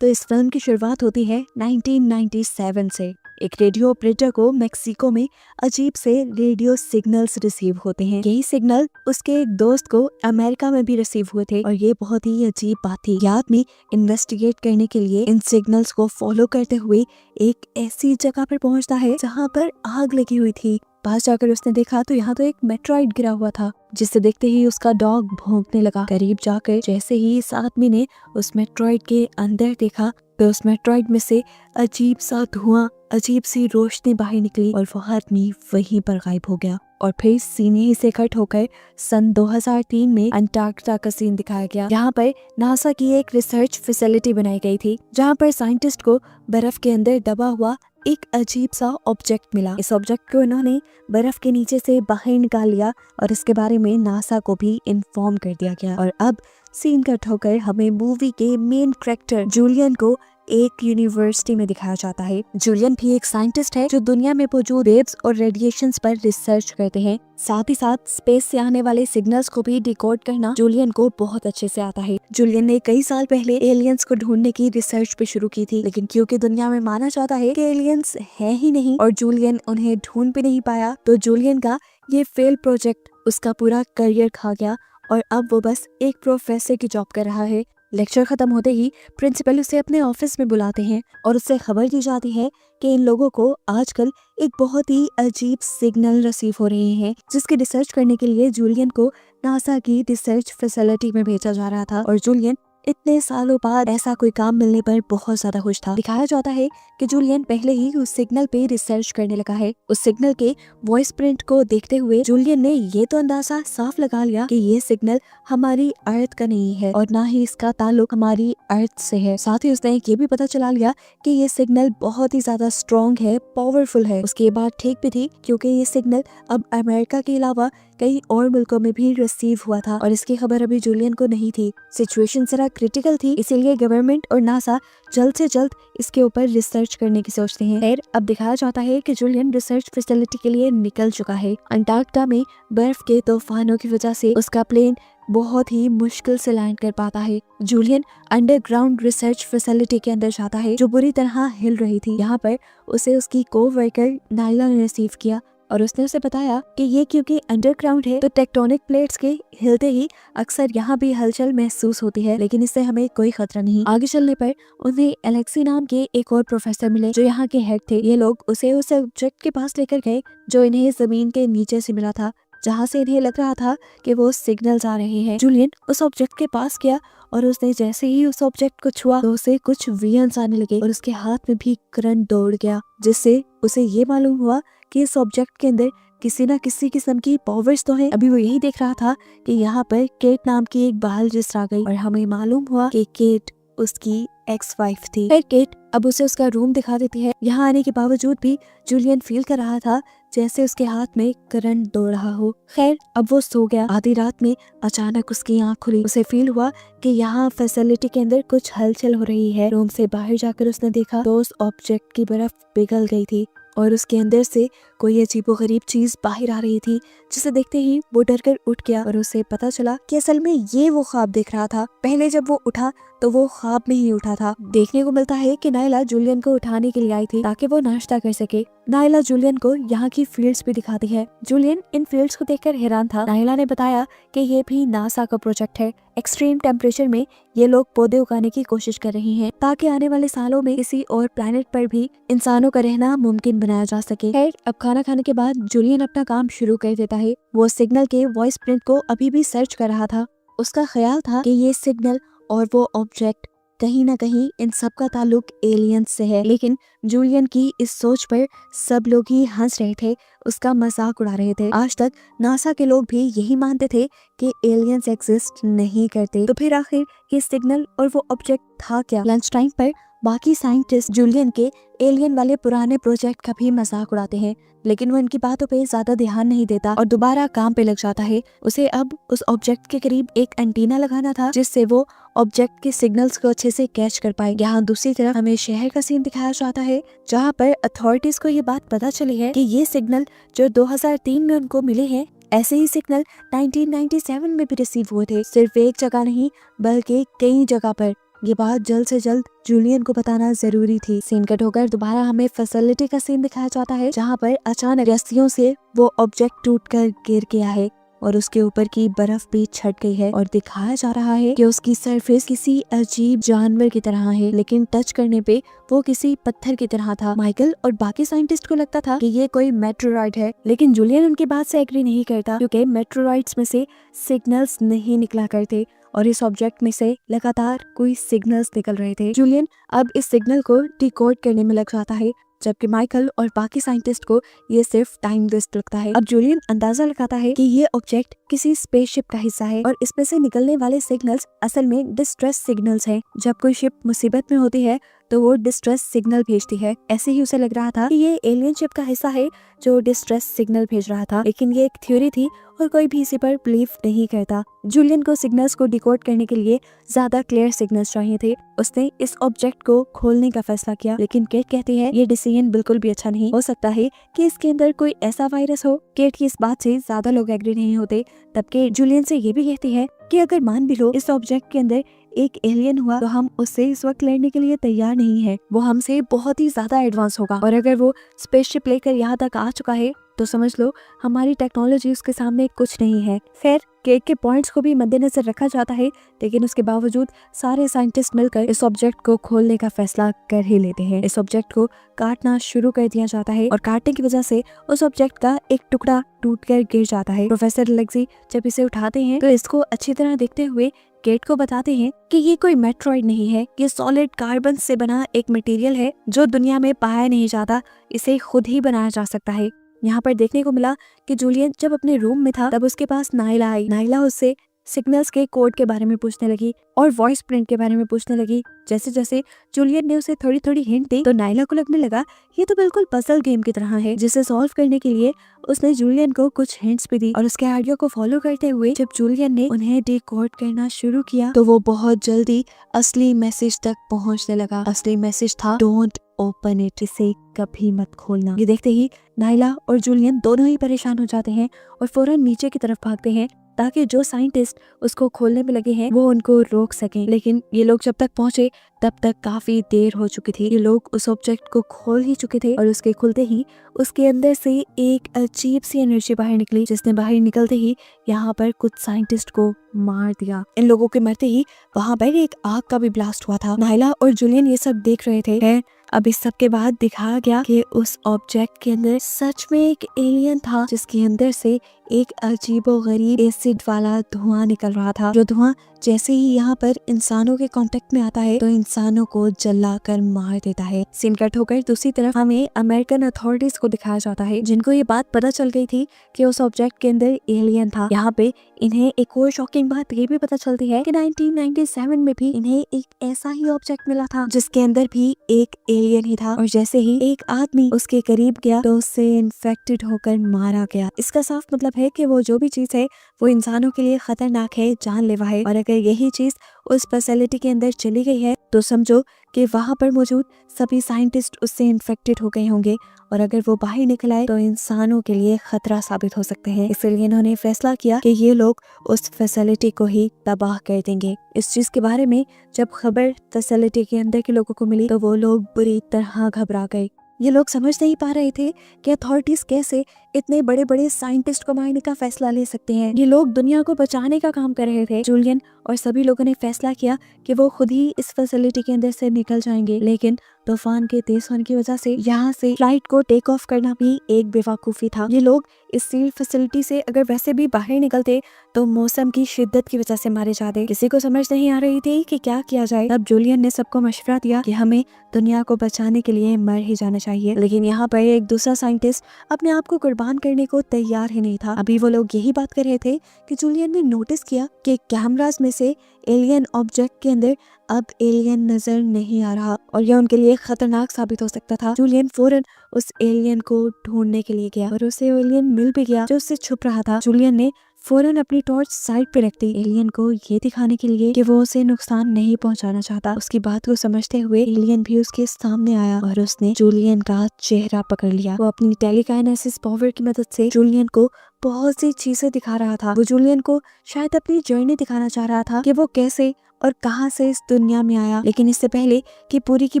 तो इस फिल्म की शुरुआत होती है 1997 से। एक रेडियो ऑपरेटर को मेक्सिको में अजीब से रेडियो सिग्नल्स रिसीव होते हैं। यही सिग्नल उसके एक दोस्त को अमेरिका में भी रिसीव हुए थे और ये बहुत ही अजीब बात थी। ये आदमी इन्वेस्टिगेट करने के लिए इन सिग्नल्स को फॉलो करते हुए एक ऐसी जगह पर पहुंचता है जहां पर आग लगी हुई थी। पास जाकर उसने देखा तो यहाँ तो एक मेट्रॉइड गिरा हुआ था, जिसे देखते ही उसका डॉग भौंकने लगा। करीब जाकर जैसे ही इस आदमी ने उस मेट्रॉइड के अंदर देखा तो उस मेट्रॉइड में से अजीब सा धुआं, अजीब सी रोशनी बाहर निकली और वो आदमी वहीं पर गायब हो गया। और फिर सीन ही से कट होकर सन 2003 में अंटार्कटिका का सीन दिखाया गया। यहाँ पर नासा की एक रिसर्च फैसिलिटी बनाई गई थी, जहाँ पर साइंटिस्ट को बर्फ के अंदर दबा हुआ एक अजीब सा ऑब्जेक्ट मिला। इस ऑब्जेक्ट को उन्होंने बर्फ के नीचे से बाहर निकाल लिया और इसके बारे में नासा को भी इन्फॉर्म कर दिया गया। और अब सीन कट होकर हमें मूवी के मेन कैरेक्टर जूलियन को एक यूनिवर्सिटी में दिखाया जाता है। जूलियन भी एक साइंटिस्ट है जो दुनिया में मौजूद वेव्स और रेडिएशंस पर रिसर्च करते हैं। साथ ही साथ स्पेस से आने वाले सिग्नल्स को भी डिकोड करना जूलियन को बहुत अच्छे से आता है। जूलियन ने कई साल पहले एलियंस को ढूंढने की रिसर्च भी शुरू की थी, लेकिन क्योंकि दुनिया में माना जाता है कि एलियंस है ही नहीं और जूलियन उन्हें ढूंढ भी नहीं पाया, तो जूलियन का ये फेल प्रोजेक्ट उसका पूरा करियर खा गया और अब वो बस एक प्रोफेसर की जॉब कर रहा है। लेक्चर खत्म होते ही प्रिंसिपल उसे अपने ऑफिस में बुलाते हैं और उससे खबर दी जाती है कि इन लोगों को आजकल एक बहुत ही अजीब सिग्नल रिसीव हो रहे हैं, जिसकी रिसर्च करने के लिए जूलियन को नासा की रिसर्च फैसिलिटी में भेजा जा रहा था। और जूलियन इतने सालों बाद ऐसा कोई काम मिलने पर बहुत ज्यादा खुश था। दिखाया जाता है कि जूलियन पहले ही उस सिग्नल पे रिसर्च करने लगा है। उस सिग्नल के वॉइस प्रिंट को देखते हुए जूलियन ने ये तो अंदाजा साफ लगा लिया कि ये सिग्नल हमारी अर्थ का नहीं है और ना ही इसका ताल्लुक हमारी अर्थ से है। साथ ही उसने ये भी पता चला लिया कि ये सिग्नल बहुत ही ज्यादा स्ट्रॉन्ग है, पावरफुल है। उसकी ये बात ठीक भी थी, क्योंकि ये सिग्नल अब अमेरिका के अलावा कई और मुल्कों में भी रिसीव हुआ था और इसकी खबर अभी जूलियन को नहीं थी। सिचुएशन जरा क्रिटिकल थी, इसीलिए गवर्नमेंट और नासा जल्द से जल्द इसके ऊपर रिसर्च करने की सोचते हैं। खैर, अब दिखाया जाता है कि जूलियन रिसर्च फैसिलिटी के लिए निकल चुका है। अंटार्कटिका में बर्फ के तूफानों की वजह से उसका प्लेन बहुत ही मुश्किल से लैंड कर पाता है। जूलियन अंडरग्राउंड रिसर्च फैसिलिटी के अंदर जाता है जो बुरी तरह हिल रही थी। यहाँ पर उसे उसकी को-वर्कर नाइला ने रिसीव किया और उसने उसे बताया कि ये क्योंकि अंडरग्राउंड है तो टेक्टोनिक प्लेट्स के हिलते ही अक्सर यहाँ भी हलचल महसूस होती है, लेकिन इससे हमें कोई खतरा नहीं। आगे चलने पर उन्हें एलेक्सी नाम के एक और प्रोफेसर मिले जो यहाँ के हेड थे। ये लोग उसे उस ऑब्जेक्ट के पास लेकर गए जो इन्हें जमीन के नीचे से मिला था, जहाँ से इन्हें लग रहा था कि वो सिग्नल्स आ रहे हैं। जूलियन उस ऑब्जेक्ट के पास गया और उसने जैसे ही उस ऑब्जेक्ट को छुआ तो उसे कुछ वियंस आने लगे और उसके हाथ में भी करंट दौड़ गया, जिससे उसे ये मालूम हुआ कि इस ऑब्जेक्ट के अंदर किसी न किसी किस्म की पावर्स तो है। अभी वो यही देख रहा था कि यहाँ पर केट नाम की एक बायोलॉजिस्ट आ गई और हमें मालूम हुआ कि केट उसकी एक्स वाइफ थी। फिर केट अब उसे उसका रूम दिखा देती है। यहाँ आने के बावजूद भी जूलियन फील कर रहा था जैसे उसके हाथ में करंट दौड़ रहा हो। खैर, अब वो सो गया। आधी रात में अचानक उसकी आंख खुली। उसे फील हुआ कि यहाँ फैसिलिटी के अंदर कुछ हलचल हो रही है। रूम से बाहर जाकर उसने देखा तो उस ऑब्जेक्ट की बर्फ पिघल गई थी और उसके अंदर से कोई अजीबोगरीब चीज बाहर आ रही थी, जिसे देखते ही वो डर कर उठ गया और उसे पता चला कि असल में ये वो ख्वाब देख रहा था। पहले जब वो उठा तो वो ख्वाब में ही उठा था। देखने को मिलता है कि नाइला जूलियन को उठाने के लिए आई थी ताकि वो नाश्ता कर सके। नाइला जूलियन को यहाँ की फील्ड्स भी दिखाती है। जूलियन इन फील्ड्स को देखकर हैरान था। नाइला ने बताया कि ये भी नासा का प्रोजेक्ट है। एक्सट्रीम टेम्परेचर में ये लोग पौधे उगाने की कोशिश कर रहे हैं ताकि आने वाले सालों में किसी और प्लेनेट पर भी इंसानों का रहना मुमकिन बनाया जा सके। खैर, अब खाना खाने के बाद जूलियन अपना काम शुरू कर देता है। वो सिग्नल के वॉइस प्रिंट को अभी भी सर्च कर रहा था। उसका ख्याल था कि ये सिग्नल और वो ऑब्जेक्ट कहीं ना कहीं इन सब का ताल्लुक एलियंस से है, लेकिन जूलियन की इस सोच पर सब लोग ही हंस रहे थे, उसका मजाक उड़ा रहे थे। आज तक नासा के लोग भी यही मानते थे कि एलियंस एग्जिस्ट नहीं करते। तो फिर आखिर ये सिग्नल और वो ऑब्जेक्ट था क्या? लंच टाइम पर बाकी साइंटिस्ट जूलियन के एलियन वाले पुराने प्रोजेक्ट का भी मजाक उड़ाते हैं, लेकिन वो इनकी बातों पे ज्यादा ध्यान नहीं देता और दोबारा काम पे लग जाता है। उसे अब उस ऑब्जेक्ट के करीब एक एंटीना लगाना था जिससे वो ऑब्जेक्ट के सिग्नल्स को अच्छे से कैच कर पाए। यहाँ दूसरी तरफ हमें शहर का सीन दिखाया जाता है जहाँ पर अथॉरिटीज को ये बात पता चली है कि ये सिग्नल जो 2003 में उनको मिले हैं, ऐसे ही सिग्नल 1997 में भी रिसीव हुए थे। सिर्फ एक जगह नहीं बल्कि कई जगह पर। ये बात जल्द से जल्द जूलियन को बताना जरूरी थी। सीन कट होकर दोबारा हमें फैसिलिटी का सीन दिखाया जाता है, जहाँ पर अचानक रस्सियों से वो ऑब्जेक्ट टूटकर गिर गया है और उसके ऊपर की बर्फ भी छट गई है और दिखाया जा रहा है कि उसकी सरफेस किसी अजीब जानवर की तरह है, लेकिन टच करने पे वो किसी पत्थर की तरह था। माइकल और बाकी साइंटिस्ट को लगता था कि ये कोई मेट्रोराइड है, लेकिन जूलियन उनकी बात से एग्री नहीं करता, क्योंकि मेट्रोराइड्स में से सिग्नल्स नहीं निकला करते और इस ऑब्जेक्ट में से लगातार कोई सिग्नल्स निकल रहे थे। जूलियन अब इस सिग्नल को डिकोड करने में लग जाता है, जबकि माइकल और बाकी साइंटिस्ट को ये सिर्फ टाइम वेस्ट लगता है। अब जूलियन अंदाजा लगाता है कि ये ऑब्जेक्ट किसी स्पेसशिप का हिस्सा है और इसमें से निकलने वाले सिग्नल्स असल में डिस्ट्रेस सिग्नल्स हैं। जब कोई शिप मुसीबत में होती है तो वो डिस्ट्रेस सिग्नल भेजती है। ऐसे ही उसे लग रहा था कि ये एलियन शिप का हिस्सा है जो डिस्ट्रेस सिग्नल भेज रहा था, लेकिन ये एक थ्योरी थी और कोई भी इसी पर बिलीव नहीं करता। जूलियन को सिग्नल्स को डिकोड करने के लिए ज्यादा क्लियर सिग्नल्स चाहिए थे। उसने इस ऑब्जेक्ट को खोलने का फैसला किया, लेकिन केट कहती है ये डिसीजन बिल्कुल भी अच्छा नहीं हो सकता है कि इसके अंदर कोई ऐसा वायरस हो। केट की इस बात से ज्यादा लोग एग्री नहीं होते। तब केट जूलियन से ये भी कहती है कि अगर मान भी लो इस ऑब्जेक्ट के अंदर एक एलियन हुआ तो हम उससे इस वक्त लड़ने के लिए तैयार नहीं है। वो हमसे बहुत ही ज्यादा एडवांस होगा और अगर वो स्पेसशिप लेकर यहाँ तक आ चुका है तो समझ लो हमारी टेक्नोलॉजी उसके सामने कुछ नहीं है। खैर केट के पॉइंट्स को भी मद्देनजर रखा जाता है, लेकिन उसके बावजूद सारे साइंटिस्ट मिलकर इस ऑब्जेक्ट को खोलने का फैसला कर ही लेते हैं। इस ऑब्जेक्ट को काटना शुरू कर दिया जाता है और काटने की वजह से उस ऑब्जेक्ट का एक टुकड़ा टूटकर गिर जाता है। प्रोफेसर लेक्सी जब इसे उठाते हैं तो इसको अच्छी तरह देखते हुए केट को बताते हैं कि ये कोई मेट्रॉइड नहीं है, ये सॉलिड कार्बन से बना एक मटेरियल है जो दुनिया में पाया नहीं जाता, इसे खुद ही बनाया जा सकता है। यहाँ पर देखने को मिला कि जूलियन जब अपने रूम में था तब उसके पास नाइला आई। नाइला उससे सिग्नल्स के कोड के बारे में पूछने लगी और वॉइस प्रिंट के बारे में पूछने लगी। जैसे जैसे जूलियन ने उसे थोड़ी थोड़ी हिंट दी तो नाइला को लगने लगा ये तो बिल्कुल पजल गेम की तरह है, जिसे सॉल्व करने के लिए उसने जूलियन को कुछ हिंट्स भी दी और उसके आइडिया को फॉलो करते हुए जब जूलियन ने उन्हें डिकोड करना शुरू किया तो वो बहुत जल्दी असली मैसेज तक पहुंचने लगा। असली मैसेज था डोंट ओपन इट, इसे कभी मत खोलना। ये देखते ही नाइला और जूलियन दोनों ही परेशान हो जाते हैं और फौरन नीचे की तरफ भागते हैं ताकि जो साइंटिस्ट उसको खोलने में लगे हैं वो उनको रोक सकें। लेकिन ये लोग जब तक पहुंचे तब तक काफी देर हो चुकी थी। ये लोग उस ऑब्जेक्ट को खोल ही चुके थे और उसके खुलते ही उसके अंदर से एक अजीब सी एनर्जी बाहर निकली, जिसने बाहर निकलते ही यहाँ पर कुछ साइंटिस्ट को मार दिया। इन लोगों के मरते ही वहाँ पर एक आग का भी ब्लास्ट हुआ था। नाइला और जूलियन ये सब देख रहे थे। अब इस सब के बाद दिखाया गया कि उस ऑब्जेक्ट के अंदर सच में एक एलियन था, जिसके अंदर से एक अजीबोगरीब एसिड वाला धुआं निकल रहा था, जो धुआं जैसे ही यहाँ पर इंसानों के कांटेक्ट में आता है तो इंसानों को जला कर मार देता है। सीन कट होकर दूसरी तरफ हमें अमेरिकन अथॉरिटीज को दिखाया जाता है, जिनको ये बात पता चल गई थी कि उस ऑब्जेक्ट के अंदर एलियन था। यहाँ पे इन्हें एक और शॉकिंग बात ये भी पता चलती है कि 1997 में भी इन्हें एक ऐसा ही ऑब्जेक्ट मिला था जिसके अंदर भी एक एलियन ही था और जैसे ही एक आदमी उसके करीब गया तो उससे इन्फेक्टेड होकर मारा गया। इसका साफ मतलब है कि वो जो भी चीज है वो इंसानों के लिए खतरनाक है, जानलेवा है और अगर यही चीज उस फैसिलिटी के अंदर चली गई है तो समझो कि वहाँ पर मौजूद सभी साइंटिस्ट उससे इन्फेक्टेड हो गए होंगे और अगर वो बाहर निकल आए तो इंसानों के लिए खतरा साबित हो सकते हैं। इसलिए इन्होंने फैसला किया कि ये लोग उस फैसिलिटी को ही तबाह कर देंगे। इस चीज के बारे में जब खबर फैसिलिटी के अंदर के लोगों को मिली तो वो लोग बुरी तरह घबरा गए। ये लोग समझ नहीं पा रहे थे कि अथॉरिटीज कैसे इतने बड़े बड़े साइंटिस्ट को मारने का फैसला ले सकते हैं। ये लोग दुनिया को बचाने का काम कर रहे थे। जूलियन और सभी लोगों ने फैसला किया कि वो खुद ही इस फैसिलिटी के अंदर से निकल जाएंगे, लेकिन तूफान के तेज होने की वजह से यहाँ से फ्लाइट को टेक ऑफ करना भी एक बेवकूफी था। ये लोग इस सील्ड फैसिलिटी से अगर वैसे भी बाहर निकलते तो मौसम की शिद्दत की वजह से मारे जाते। किसी को समझ नहीं आ रही थी कि क्या किया जाए। तब जूलियन ने सबको मशवरा दिया कि हमें दुनिया को बचाने के लिए मर ही जाना चाहिए, लेकिन यहाँ पर एक दूसरा साइंटिस्ट अपने आप को कुर्बान करने को तैयार ही नहीं था। अभी वो लोग यही बात कर रहे थे कि जूलियन ने नोटिस किया कि कैमरास में से एलियन ऑब्जेक्ट के अंदर अब एलियन नजर नहीं आ रहा और यह उनके लिए खतरनाक साबित हो सकता था। जूलियन फौरन उस एलियन को ढूंढने के लिए गया और उसे एलियन मिल भी गया जो उससे छुप रहा था। जूलियन ने फौरन अपनी टॉर्च साइड पे रख दी, एलियन को ये दिखाने के लिए कि वो उसे नुकसान नहीं पहुंचाना चाहता। उसकी बात को समझते हुए एलियन भी उसके सामने आया और उसने जूलियन का चेहरा पकड़ लिया। वो अपनी टेलीकाइनेसिस पावर की मदद से जूलियन को बहुत सी चीजें दिखा रहा था। वो जूलियन को शायद अपनी जर्नी दिखाना चाह रहा था कि वो कैसे और कहाँ से इस दुनिया में आया। लेकिन इससे पहले कि पूरी की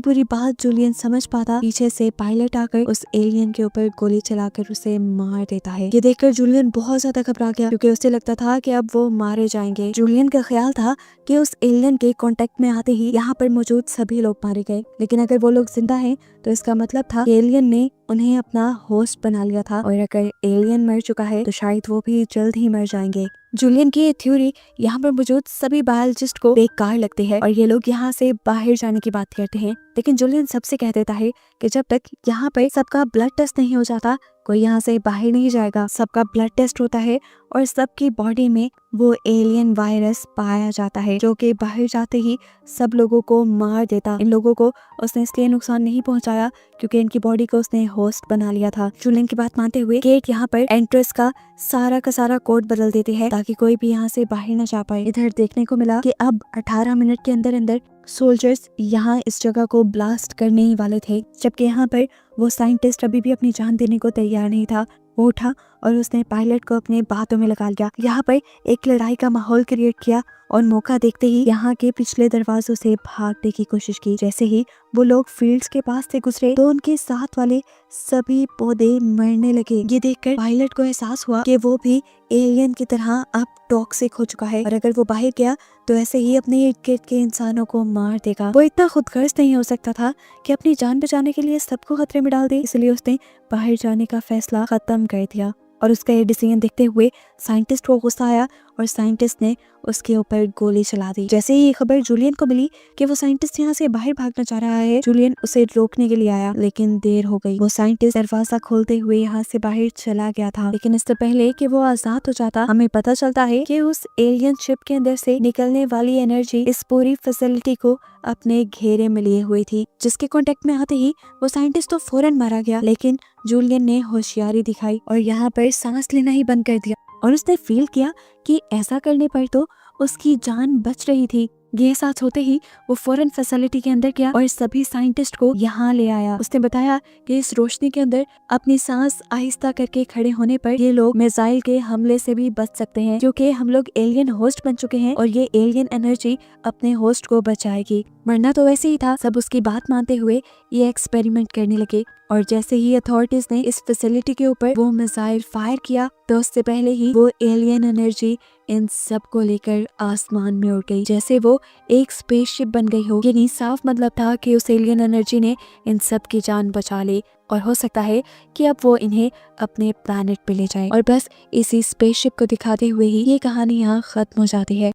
पूरी बात जूलियन समझ पाता, पीछे से पायलट आकर उस एलियन के ऊपर गोली चलाकर उसे मार देता है। ये देखकर जूलियन बहुत ज्यादा घबरा गया, क्योंकि उसे लगता था कि अब वो मारे जाएंगे। जूलियन का ख्याल था कि उस एलियन के कांटेक्ट में आते ही यहाँ पर मौजूद सभी लोग मारे गए, लेकिन अगर वो लोग जिंदा हैं तो इसका मतलब था कि एलियन ने उन्हें अपना होस्ट बना लिया था, और अगर एलियन मर चुका है तो शायद वो भी जल्द ही मर जाएंगे। जूलियन की ये थ्योरी यहाँ पर मौजूद सभी बायोलॉजिस्ट को बेकार लगती है, और ये लोग यहाँ से बाहर जाने की बात करते हैं। लेकिन जूलियन सबसे कह देता है कि जब तक यहाँ पर सबका ब्लड टेस्ट नहीं हो जाता कोई यहाँ से बाहर नहीं जाएगा। सबका ब्लड टेस्ट होता है और सबकी बॉडी में वो एलियन वायरस पाया जाता है, जो कि बाहर जाते ही सब लोगों को मार देता। इन लोगों को उसने इसलिए नुकसान नहीं पहुंचाया क्योंकि इनकी बॉडी को उसने होस्ट बना लिया था। जूलियन की बात मानते हुए केट यहाँ पर एंट्रेस का सारा कोड बदल देती है ताकि कोई भी यहाँ से बाहर न जा पाए। इधर देखने को मिला कि अब 18 मिनट के अंदर अंदर सोल्जर्स यहाँ इस जगह को ब्लास्ट करने ही वाले थे, जबकि यहाँ पर वो साइंटिस्ट अभी भी अपनी जान देने को तैयार नहीं था। वो उठा और उसने पायलट को अपने बातों में लगा लिया। यहाँ पर एक लड़ाई का माहौल क्रिएट किया और मौका देखते ही यहाँ के पिछले दरवाजों से भागने की कोशिश की। जैसे ही वो लोग फील्ड्स के पास से गुजरे तो उनके साथ वाले सभी पौधे मरने लगे। ये देखकर पायलट को एहसास हुआ कि वो भी एलियन की तरह अब टॉक्सिक हो चुका है, और अगर वो बाहर गया तो ऐसे ही अपने इर्द गिर्द के इंसानों को मार देगा। वो इतना खुदगर्ज नहीं हो सकता था कि अपनी जान बचाने के लिए सबको खतरे में डाल दे, इसलिए उसने बाहर जाने का फैसला खत्म कर दिया। और उसका ये डिसीजन देखते हुए साइंटिस्ट को गुस्सा आया और साइंटिस्ट ने उसके ऊपर गोली चला दी। जैसे ही ये खबर जूलियन को मिली कि वो साइंटिस्ट यहाँ से बाहर भागना चाह रहा है, जूलियन उसे रोकने के लिए आया, लेकिन देर हो गई। वो साइंटिस्ट दरवाजा खोलते हुए यहाँ से बाहर चला गया था, लेकिन इससे पहले कि वो आजाद हो जाता हमें पता चलता है कि उस एलियन शिप के अंदर से निकलने वाली एनर्जी इस पूरी फैसिलिटी को अपने घेरे में लिए हुई थी, जिसके कांटेक्ट में आते ही वो साइंटिस्ट तो फौरन मारा गया। लेकिन जूलियन ने होशियारी दिखाई और यहाँ पर सांस लेना ही बंद कर दिया, और उसने फील किया कि ऐसा करने पर तो उसकी जान बच रही थी। ये साथ होते ही वो फौरन फैसिलिटी के अंदर गया और सभी साइंटिस्ट को यहाँ ले आया। उसने बताया कि इस रोशनी के अंदर अपनी सांस आहिस्ता करके खड़े होने पर ये लोग मिसाइल के हमले से भी बच सकते हैं, क्योंकि हम लोग एलियन होस्ट बन चुके हैं और ये एलियन एनर्जी अपने होस्ट को बचाएगी। मरना तो वैसे ही था। सब उसकी बात मानते हुए ये एक्सपेरिमेंट करने लगे, और जैसे ही अथॉरिटीज ने इस फैसिलिटी के ऊपर वो मिसाइल फायर किया तो उससे पहले ही वो एलियन एनर्जी इन सब को लेकर आसमान में उड़ गई, जैसे वो एक स्पेसशिप बन गई हो। ये नहीं साफ मतलब था कि उस एलियन एनर्जी ने इन सब की जान बचा ली, और हो सकता है कि अब वो इन्हें अपने प्लैनेट पे ले जाए। और बस इसी स्पेसशिप को दिखाते हुए ही ये कहानी यहाँ खत्म हो जाती है।